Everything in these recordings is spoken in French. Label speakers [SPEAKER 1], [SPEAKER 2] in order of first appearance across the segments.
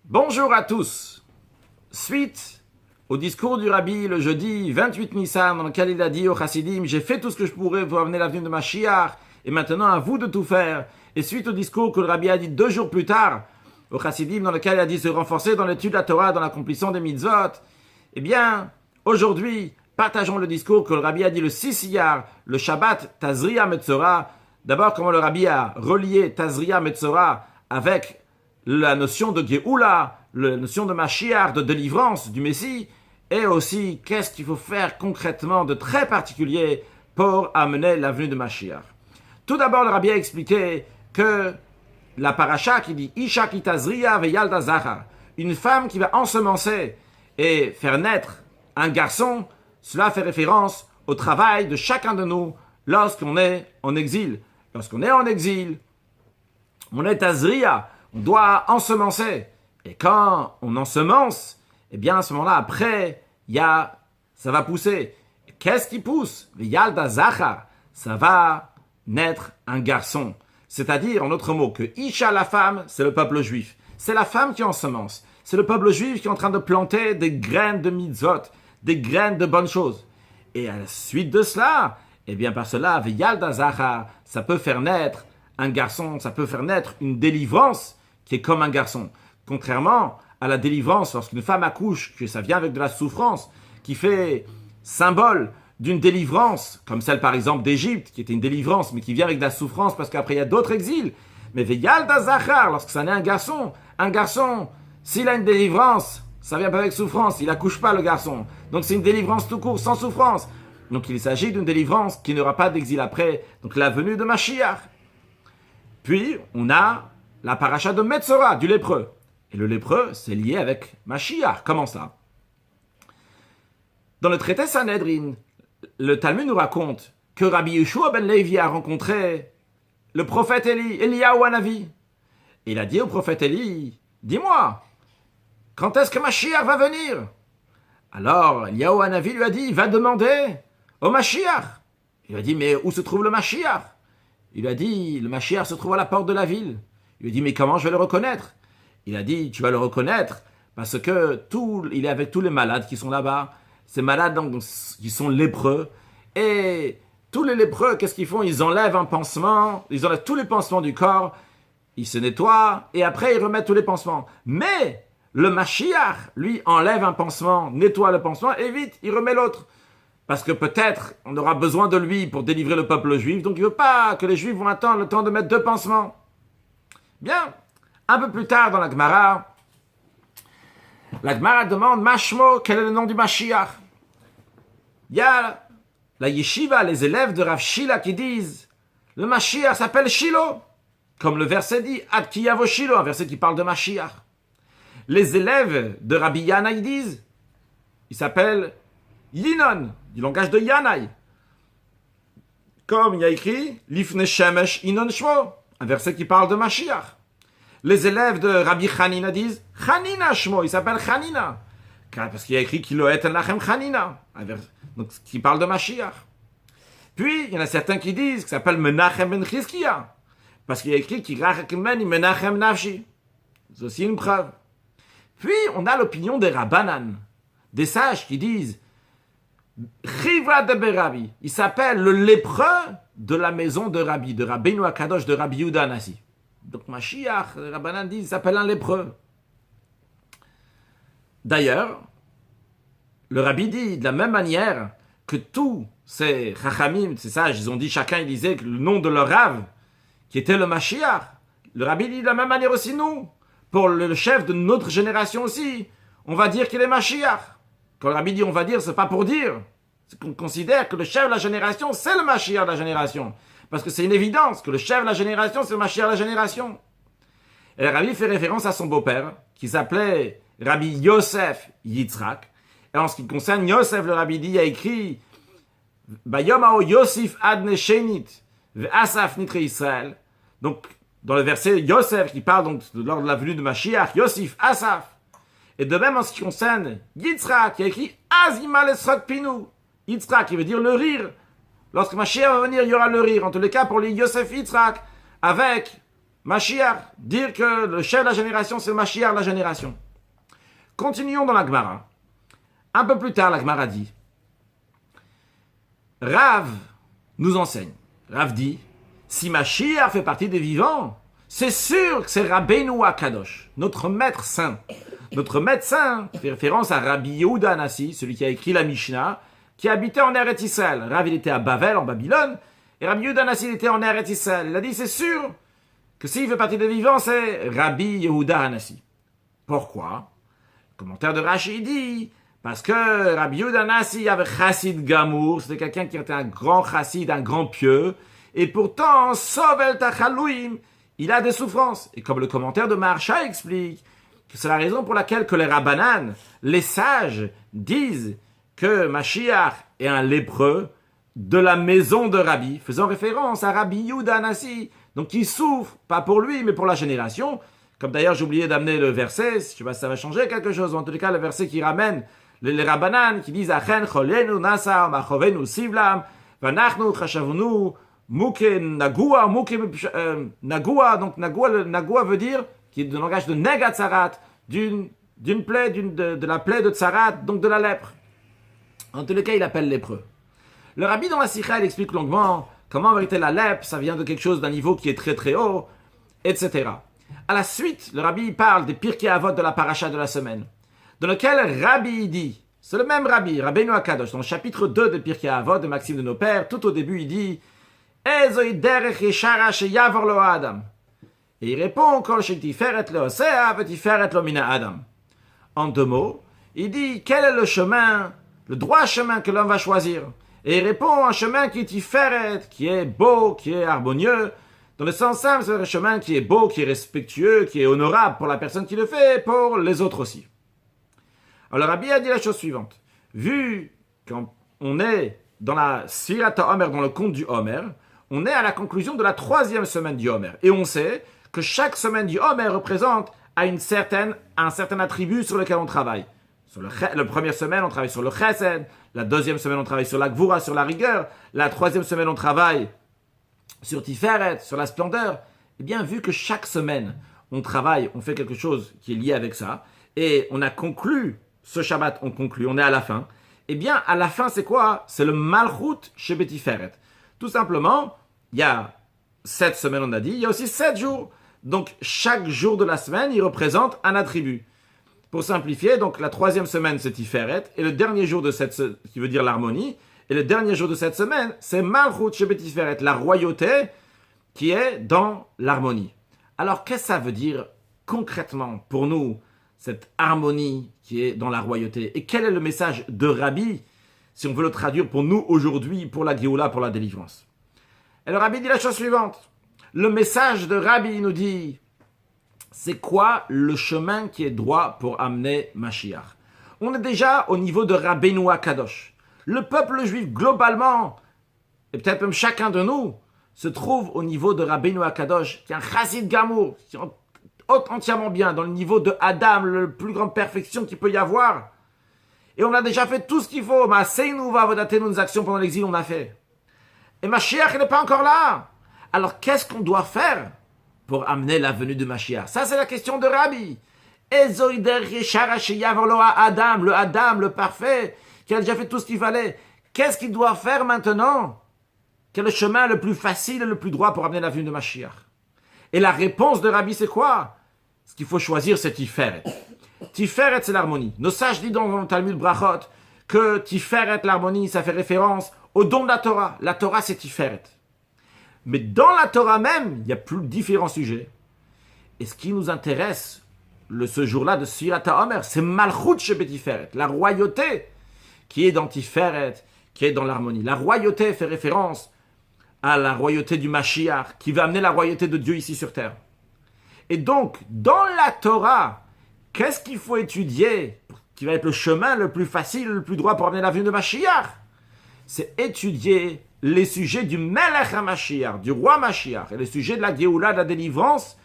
[SPEAKER 1] Bonjour à tous. Suite au discours du Rabbi le jeudi 28 Nissan dans lequel il a dit aux Chassidim « J'ai fait tout ce que je pourrais pour amener l'avenue de Mashiach et maintenant à vous de tout faire ». Et suite au discours que le Rabbi a dit 2 jours plus tard aux Chassidim dans lequel il a dit se renforcer dans l'étude de la Torah, dans l'accomplissement des mitzvot, eh bien, aujourd'hui, partageons le discours que le Rabbi a dit le 6 Iyar, le Shabbat Tazria Metzora. D'abord, comment le Rabbi a relié Tazria Metzora avec la notion de Géoula, la notion de Mashiach, de délivrance du Messie, et aussi qu'est-ce qu'il faut faire concrètement de très particulier pour amener l'avenue de Mashiach. Tout d'abord, le Rabbi a expliqué que la paracha qui dit Isha ki tazria veyalda zachar, une femme qui va ensemencer et faire naître un garçon, cela fait référence au travail de chacun de nous lorsqu'on est en exil. Lorsqu'on est en exil, on est tazria, on doit ensemencer. Et quand on ensemence, eh bien à ce moment-là, après, ça va pousser. Qu'est-ce qui pousse? Veyalda zachar, ça va naître un garçon. C'est-à-dire, en d'autres mots, que Isha, la femme, c'est le peuple juif. C'est la femme qui ensemence. C'est le peuple juif qui est en train de planter des graines de mitzvot, des graines de bonnes choses. Et à la suite de cela, eh bien par cela, Veyalda zachar, ça peut faire naître un garçon, ça peut faire naître une délivrance qui est comme un garçon. Contrairement à la délivrance, lorsqu'une femme accouche, que ça vient avec de la souffrance, qui fait symbole d'une délivrance, comme celle par exemple d'Égypte, qui était une délivrance, mais qui vient avec de la souffrance, parce qu'après il y a d'autres exils. Mais Veyalda zachar, lorsque ça naît un garçon, s'il a une délivrance, ça vient pas avec souffrance, il accouche pas le garçon. Donc c'est une délivrance tout court, sans souffrance. Donc il s'agit d'une délivrance qui n'aura pas d'exil après, donc la venue de Mashiach. Puis on a la paracha de Metzora, du lépreux. Et le lépreux, c'est lié avec Mashiach. Comment ça? Dans le traité Sanhedrin, le Talmud nous raconte que Rabbi Yeshua ben Levi a rencontré le prophète Eliyahu Hanavi. Il a dit au prophète Élie, dis-moi, quand est-ce que Mashiach va venir? Alors Eliyahu Hanavi lui a dit, va demander au Mashiach. Il a dit, mais où se trouve le Mashiach? Il lui a dit, le Mashiach se trouve à la porte de la ville. Il lui a dit, mais comment je vais le reconnaître? Il a dit, tu vas le reconnaître parce que il est avec tous les malades qui sont là-bas. Ces malades donc, qui sont lépreux. Et tous les lépreux, qu'est-ce qu'ils font? Ils enlèvent un pansement, ils enlèvent tous les pansements du corps, ils se nettoient et après ils remettent tous les pansements. Mais le Mashiach, lui, enlève un pansement, nettoie le pansement et vite, il remet l'autre. Parce que peut-être on aura besoin de lui pour délivrer le peuple juif, donc il ne veut pas que les juifs vont attendre le temps de mettre 2 pansements. Bien, un peu plus tard dans la Gemara demande Mashmo, quel est le nom du Mashiach? Il y a la yeshiva, les élèves de Rav Shila qui disent le Mashiach s'appelle Shilo, comme le verset dit Ad ki yavo Shilo, un verset qui parle de Mashiach. Les élèves de Rabbi Yanaï disent il s'appelle Yinon, du langage de Yanaï. Comme il y a écrit Lifne Shemesh Inon Shmo, un verset qui parle de Mashiach. Les élèves de Rabbi Hanina disent Hanina Shmo, il s'appelle Hanina. Parce qu'il y a écrit Kiloet Lachem Hanina, donc qui parle de Mashiach. Puis, il y en a certains qui disent qu'il s'appelle Menachem ben Chizkiya, parce qu'il y a écrit Kirachakmen Menachem Nafshi. C'est aussi une preuve. Puis, on a l'opinion des Rabbanan, des sages qui disent Chiva de Berabi, il s'appelle le lépreux de la maison de Rabbeinu Akadosh, de Rabbi Yehuda Hanassi. Donc Mashiach, les Rabbanan disent, il s'appelle un lépreux. D'ailleurs, le Rabbi dit de la même manière que tous ces Chachamim, ces sages, ils ont dit, chacun il disait le nom de leur Rav, qui était le Mashiach. Le Rabbi dit de la même manière aussi nous, pour le chef de notre génération aussi, on va dire qu'il est Mashiach. Quand le Rabbi dit on va dire, c'est pas pour dire. C'est qu'on considère que le chef de la génération, c'est le Mashiach de la génération. Parce que c'est une évidence que le chef de la génération, c'est le Mashiach de la génération. Et le Rabbi fait référence à son beau-père, qui s'appelait Rabbi Yosef Yitzhak. Et en ce qui concerne Yosef, le Rabbi dit, il a écrit Bayomao Yosef Adne Shenit Ve'asaf Nitre Israël. Donc, dans le verset Yosef, qui parle donc lors de la venue de Mashiach, Yosef, Asaf. Et de même en ce qui concerne Yitzhak, qui a écrit Azima Lesrok Pinu. Yitzhak, qui veut dire le rire. Lorsque Mashiach va venir, il y aura le rire. En tous les cas, pour les Yosef Yitzhak, avec Mashiach, dire que le chef de la génération, c'est le Mashiach de la génération. Continuons dans la Gemara. Un peu plus tard, la Gemara dit, Rav nous enseigne. Rav dit, si Mashiach fait partie des vivants, c'est sûr que c'est Rabbeinu Akadosh, notre maître saint. Notre maître saint fait référence à Rabbi Yehuda Hanassi, celui qui a écrit la Mishnah, qui habitait en Eretz Israël. Rav, il était à Bavel, en Babylone, et Rabbi Yehuda Hanassi, il était en Eretz Israël. Il a dit, c'est sûr que s'il fait partie des vivants, c'est Rabbi Yehuda Hanassi. Pourquoi? Le commentaire de Rashi dit, parce que Rabbi Yehuda Hanassi avait Chassid Gamour, c'était quelqu'un qui était un grand chassid, un grand pieux, et pourtant, Sovel Tachalouim, il a des souffrances. Et comme le commentaire de Maharsha explique, que c'est la raison pour laquelle que les Rabbanan, les sages, disent que Mashiach est un lépreux de la maison de Rabbi, faisant référence à Rabbi Yehuda Hanassi, donc qui souffre, pas pour lui, mais pour la génération. Comme d'ailleurs, j'ai oublié d'amener le verset, je ne sais pas si ça va changer quelque chose, en tout cas, le verset qui ramène les Rabbanan, qui disent « Achen cholenu nasa, machovenu sivlam, vanachnu chashavnu, muke nagua, nagua », donc nagua veut dire, qui est le langage de negatzarat, d'une plaie, de la plaie de tsarat, donc de la lèpre. En tous les cas, il appelle lépreux. Le rabbi dans la Sikha, il explique longuement comment en vérité la lèpre, ça vient de quelque chose d'un niveau qui est très très haut, etc. À la suite, le rabbi parle des Pirkei Avot de la paracha de la semaine, dans lequel Rabbi dit, c'est le même Rabbi, Rabbeinu Akadosh, dans le chapitre 2 des Pirkei Avot, de Maxime de nos pères, tout au début il dit Ezoi derech yeshara sheyavor lo Adam. Et il répond Kol shetiferet lo osea vetiferet lo mina Adam. En deux mots, il dit quel est le chemin, le droit chemin que l'homme va choisir. Et il répond un chemin qui est tiferet, qui est beau, qui est harmonieux. Dans le sens simple, c'est un chemin qui est beau, qui est respectueux, qui est honorable pour la personne qui le fait et pour les autres aussi. Alors Rabbi a dit la chose suivante. Vu qu'on est dans la Sfirat HaOmer, dans le conte du Homer, on est à la conclusion de la 3e semaine du Homer. Et on sait que chaque semaine du Homer représente un certain attribut sur lequel on travaille. Sur la première semaine, on travaille sur le Chesed. La 2e semaine, on travaille sur la Gvura, sur la rigueur. La 3e semaine, on travaille sur Tiferet, sur la splendeur. Eh bien, vu que chaque semaine, on travaille, on fait quelque chose qui est lié avec ça, et on a conclu, ce Shabbat, on est à la fin, eh bien, à la fin, c'est quoi? C'est le Malchut chez Betiferet. Tout simplement, il y a 7 semaines, on a dit, il y a aussi 7 jours. Donc, chaque jour de la semaine, il représente un attribut. Pour simplifier, donc la 3e semaine, c'est Tiferet, et le dernier jour de cette, qui veut dire l'harmonie, et le dernier jour de cette semaine, c'est Malchut chez Betiferet, la royauté qui est dans l'harmonie. Alors, qu'est-ce que ça veut dire concrètement pour nous, cette harmonie qui est dans la royauté? Et quel est le message de Rabbi, si on veut le traduire pour nous aujourd'hui, pour la Géoula, pour la délivrance? Et le Rabbi dit la chose suivante. Le message de Rabbi nous dit, c'est quoi le chemin qui est droit pour amener Mashiach? On est déjà au niveau de Rabbeinu Akadosh. Le peuple juif, globalement, et peut-être même chacun de nous, se trouve au niveau de Rabbeinu Akadosh, qui est un chassid gamour, qui est entièrement bien, dans le niveau de Adam, la plus grande perfection qu'il peut y avoir. Et on a déjà fait tout ce qu'il faut. Maaseinu va'avodatenu, nos actions pendant l'exil, on a fait. Et Mashiach n'est pas encore là. Alors, qu'est-ce qu'on doit faire pour amener la venue de Mashiach? Ça, c'est la question de Rabbi. Adam, le parfait, qui a déjà fait tout ce qu'il fallait. Qu'est-ce qu'il doit faire maintenant? Quel est le chemin le plus facile et le plus droit pour amener la venue de Mashiach? Et la réponse de Rabbi, c'est quoi? Ce qu'il faut choisir, c'est Tiferet. Tiferet, c'est l'harmonie. Nos sages disent dans le Talmud Brachot que Tiferet, l'harmonie, ça fait référence au don de la Torah. La Torah, c'est Tiferet. Mais dans la Torah même, il y a plus différents sujets. Et ce qui nous intéresse ce jour-là de Sfirat HaOmer, c'est Malchut chez Betiferet, la royauté qui est dans Tiferet, qui est dans l'harmonie. La royauté fait référence à la royauté du Mashiach, qui va amener la royauté de Dieu ici sur terre. Et donc, dans la Torah, qu'est-ce qu'il faut étudier, qui va être le chemin le plus facile, le plus droit pour amener la venue de Mashiach? C'est étudier les sujets du Melech HaMashiach, du roi Mashiach, et les sujets de la Géoula, de la délivrance,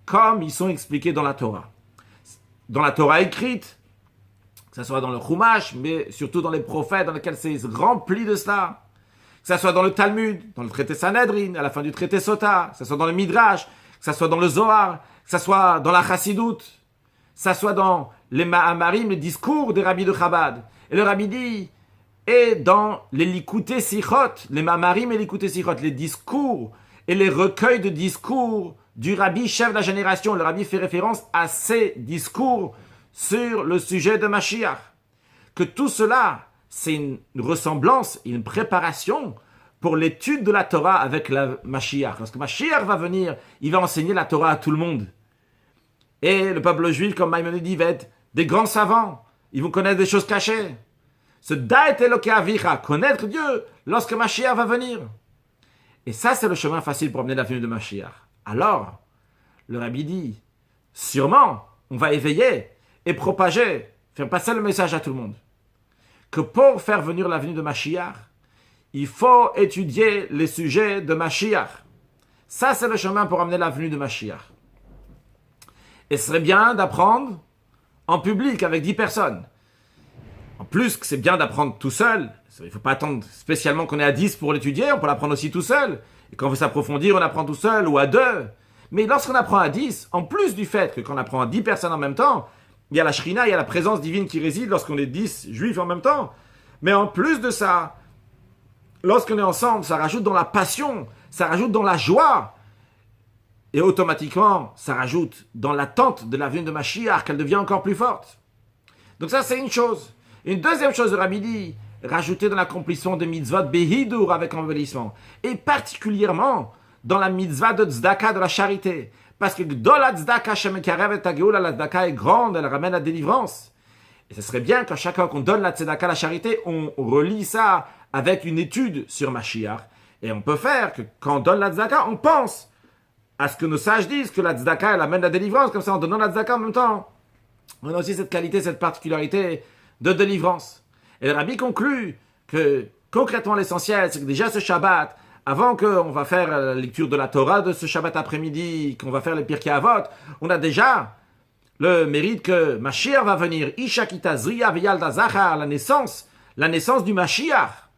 [SPEAKER 1] comme ils sont expliqués dans la Torah. Dans la Torah écrite, que ce soit dans le Chumash, mais surtout dans les prophètes, dans lesquels c'est rempli de cela. Que ce soit dans le Talmud, dans le traité Sanhedrin, à la fin du traité Sota, que ce soit dans le Midrash, que ça soit dans le Zohar, que ça soit dans la Chassidoute, que ça soit dans les Ma'amarim, les discours des rabbis de Chabad. Et le rabbi dit, et dans les Likutei Sichot, les Ma'amarim et les Likutei Sichot, les discours et les recueils de discours du rabbi chef de la génération. Le rabbi fait référence à ces discours sur le sujet de Mashiach. Que tout cela, c'est une ressemblance, une préparation pour l'étude de la Torah avec la Mashiach. Lorsque Mashiach va venir, il va enseigner la Torah à tout le monde. Et le peuple juif, comme Maïmonide dit, va être des grands savants. Ils vont connaître des choses cachées. Ce Da'et Elokei Avicha, connaître Dieu lorsque Mashiach va venir. Et ça, c'est le chemin facile pour amener la venue de Mashiach. Alors, le rabbi dit, sûrement, on va éveiller et propager, faire passer le message à tout le monde. Que pour faire venir la venue de Mashiach, il faut étudier les sujets de Mashiach. Ça, c'est le chemin pour amener la venue de Mashiach. Et ce serait bien d'apprendre en public avec 10 personnes. En plus, que c'est bien d'apprendre tout seul. Il ne faut pas attendre spécialement qu'on est à 10 pour l'étudier. On peut l'apprendre aussi tout seul. Et quand on veut s'approfondir, on apprend tout seul ou à 2. Mais lorsqu'on apprend à 10, en plus du fait que quand on apprend à 10 personnes en même temps, il y a la Shrina, il y a la présence divine qui réside lorsqu'on est 10 juifs en même temps. Mais en plus de ça, lorsqu'on est ensemble, ça rajoute dans la passion, ça rajoute dans la joie. Et automatiquement, ça rajoute dans l'attente de la venue de Mashiach, qu'elle devient encore plus forte. Donc ça, c'est une chose. Une deuxième chose, le rabbi dit, rajouter dans l'accomplissement de mitzvot behidur avec embellissement. Et particulièrement dans la mitzvah de tzedaka, de la charité. Parce que dans la tzedaka, shemekarevet hageula, la tzedaka est grande, elle ramène la délivrance. Et ce serait bien qu'à chaque fois qu'on donne la tzedaka, la charité, on relie ça avec une étude sur Mashiach. Et on peut faire que quand on donne la tzedaka, on pense à ce que nos sages disent, que la tzedaka, elle amène la délivrance, comme ça en donnant la tzedaka en même temps. On a aussi cette qualité, cette particularité de délivrance. Et le rabbi conclut que concrètement l'essentiel, c'est que déjà ce Shabbat, avant qu'on va faire la lecture de la Torah de ce Shabbat après-midi, qu'on va faire les Pirkei Avot, on a déjà le mérite que Mashiach va venir, Isha Kita Zriya Veyalda Zachar, la naissance du Mashiach,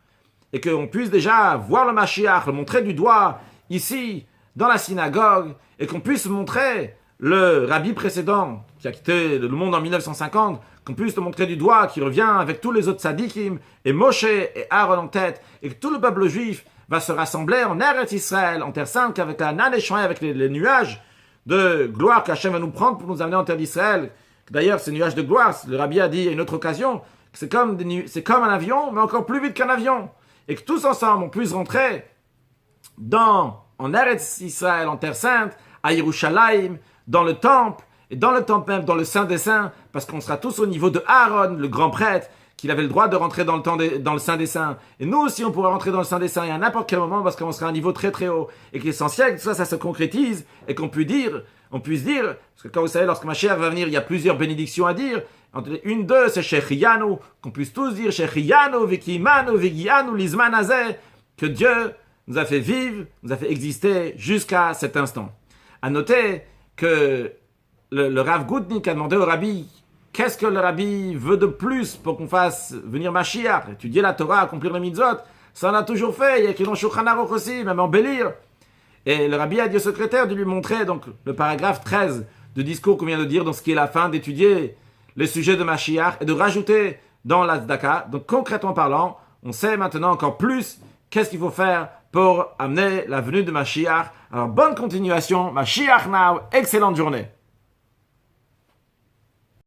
[SPEAKER 1] et qu'on puisse déjà voir le Mashiach, le montrer du doigt ici, dans la synagogue, et qu'on puisse montrer le rabbi précédent, qui a quitté le monde en 1950, qu'on puisse le montrer du doigt, qui revient avec tous les autres tzadikim, et Moshe et Aaron en tête, et que tout le peuple juif va se rassembler en Eretz Israël, en Terre Sainte, avec la Naneshon, avec les nuages de gloire qu'Hachem va nous prendre pour nous amener en Terre d'Israël. D'ailleurs, ces nuages de gloire, le rabbi a dit à une autre occasion, que c'est comme un avion, mais encore plus vite qu'un avion. Et que tous ensemble, on puisse rentrer en Eretz Israël, en Terre Sainte, à Yerushalayim, dans le temple, et dans le temple même, dans le Saint des Saints, parce qu'on sera tous au niveau de Aaron, le grand prêtre, qu'il avait le droit de rentrer dans le Saint des Saints. Et nous aussi, on pourra rentrer dans le Saint des Saints et à n'importe quel moment, parce qu'on sera à un niveau très très haut. Et que l'essentiel, que ça se concrétise, et qu'on puisse dire, parce que quand vous savez, lorsque Mashiach va venir, il y a plusieurs bénédictions à dire. Une d'eux, c'est Shechianu, qu'on puisse tous dire Shechianu, Vikimanu, Vigianu, Lizman Azeh, que Dieu nous a fait vivre, nous a fait exister jusqu'à cet instant. À noter que le Rav Goutnik a demandé au Rabbi, qu'est-ce que le Rabbi veut de plus pour qu'on fasse venir Mashiach, étudier la Torah, accomplir les mitzvot. Ça on a toujours fait, il y a écrit dans Shulchan Aruch aussi, même embellir. Et le Rabbi a dit au secrétaire de lui montrer donc le paragraphe 13 du discours qu'on vient de dire, dans ce qui est la fin, d'étudier les sujets de Mashiach et de rajouter dans la tzedaka. Donc concrètement parlant, on sait maintenant encore plus qu'est-ce qu'il faut faire pour amener la venue de Mashiach. Alors bonne continuation, Mashiach now, excellente journée.